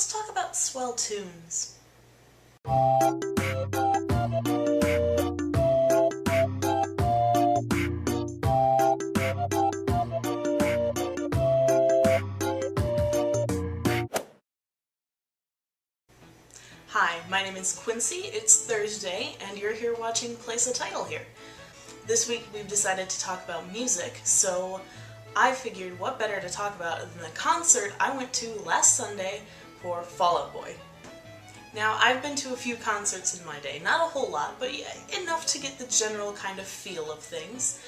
let's talk about swell tunes. Hi, my name is Quincy, it's Thursday, and you're here watching Place a Title Here. This week we've decided to talk about music, so I figured what better to talk about than the concert I went to last Sunday for Fall Out Boy. Now, I've been to a few concerts in my day, not a whole lot, but yeah, enough to get the general kind of feel of things.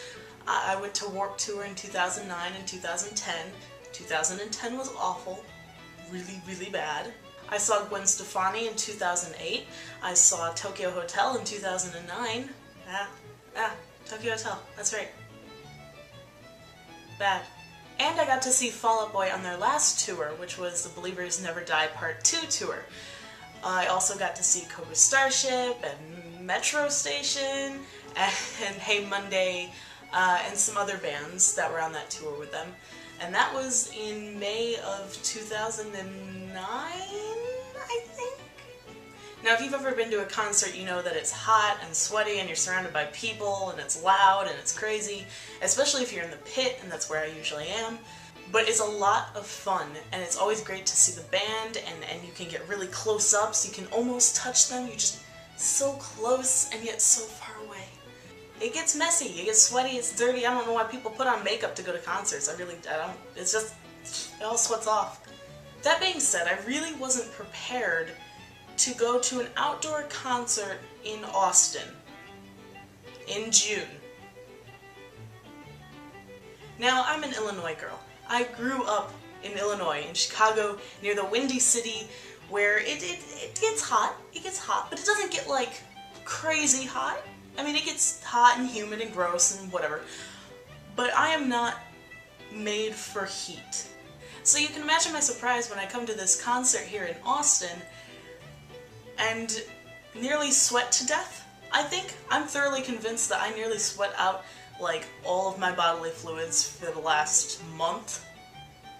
I went to Warped Tour in 2009 and 2010. 2010 was awful, really bad. I saw Gwen Stefani in 2008. I saw Tokyo Hotel in 2009. Tokyo Hotel, that's right. Bad. And I got to see Fall Out Boy on their last tour, which was the Believers Never Die Part 2 tour. I also got to see Cobra Starship and Metro Station and Hey Monday and some other bands that were on that tour with them. And that was in May of 2009, I think? Now, if you've ever been to a concert, you know that it's hot and sweaty and you're surrounded by people and it's loud and it's crazy, especially if you're in the pit, and that's where I usually am. But it's a lot of fun, and it's always great to see the band, and you can get really close up, so you can almost touch them. You're just so close and yet so far away. It gets messy, it gets sweaty, it's dirty. I don't know why people put on makeup to go to concerts. I don't. It's just, it all sweats off. That being said, I really wasn't prepared to go to an outdoor concert in Austin in June. Now, I'm an Illinois girl. I grew up in Illinois, in Chicago, near the Windy City, where it gets hot. It gets hot, but it doesn't get, like, crazy hot. I mean, it gets hot and humid and gross and whatever, but I am not made for heat. So you can imagine my surprise when I come to this concert here in Austin and nearly sweat to death, I think. I'm thoroughly convinced that I nearly sweat out like all of my bodily fluids for the last month.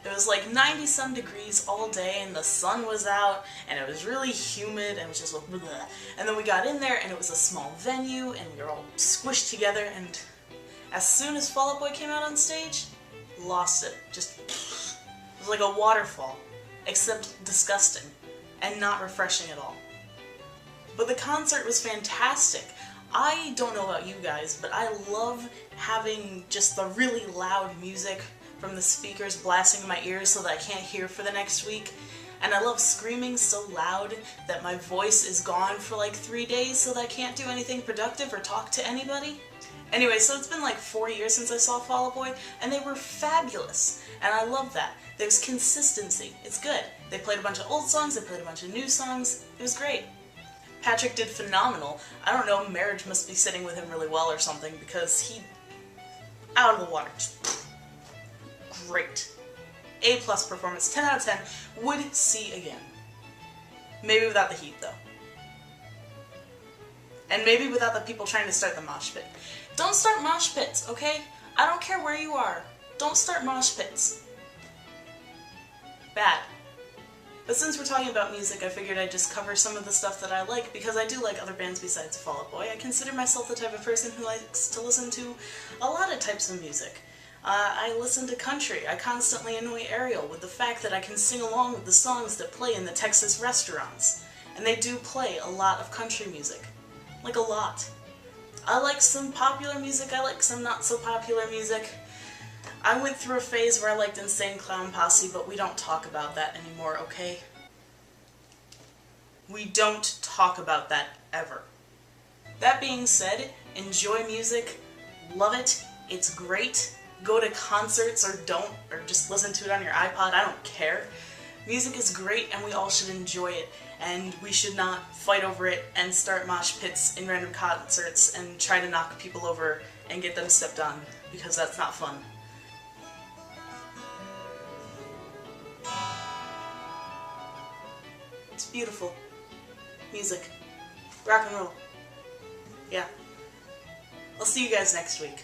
It was like 90-some degrees all day and the sun was out and it was really humid and it was just bleh. And then we got in there and it was a small venue and we were all squished together, and as soon as Fall Out Boy came out on stage, lost it. Just, it was like a waterfall, except disgusting and not refreshing at all. But the concert was fantastic. I don't know about you guys, but I love having just the really loud music from the speakers blasting in my ears so that I can't hear for the next week. And I love screaming so loud that my voice is gone for like 3 days so that I can't do anything productive or talk to anybody. Anyway, so it's been like 4 years since I saw Fall Out Boy, and they were fabulous. And I love that. There's consistency. It's good. They played a bunch of old songs, they played a bunch of new songs. It was great. Patrick did phenomenal. I don't know, marriage must be sitting with him really well or something, because he... out of the water. Great. A+ performance, 10 out of 10, would see again. Maybe without the heat, though. And maybe without the people trying to start the mosh pit. Don't start mosh pits, okay? I don't care where you are. Don't start mosh pits. Bad. But since we're talking about music, I figured I'd just cover some of the stuff that I like, because I do like other bands besides Fall Out Boy. I consider myself the type of person who likes to listen to a lot of types of music. I listen to country. I constantly annoy Ariel with the fact that I can sing along with the songs that play in the Texas restaurants. And they do play a lot of country music. Like a lot. I like some popular music, I like some not so popular music. I went through a phase where I liked Insane Clown Posse, but we don't talk about that anymore, okay? We don't talk about that ever. That being said, enjoy music, love it, it's great. Go to concerts or don't, or just listen to it on your iPod, I don't care. Music is great and we all should enjoy it, and we should not fight over it and start mosh pits in random concerts and try to knock people over and get them stepped on, because that's not fun. It's beautiful. Music. Rock and roll. Yeah. I'll see you guys next week.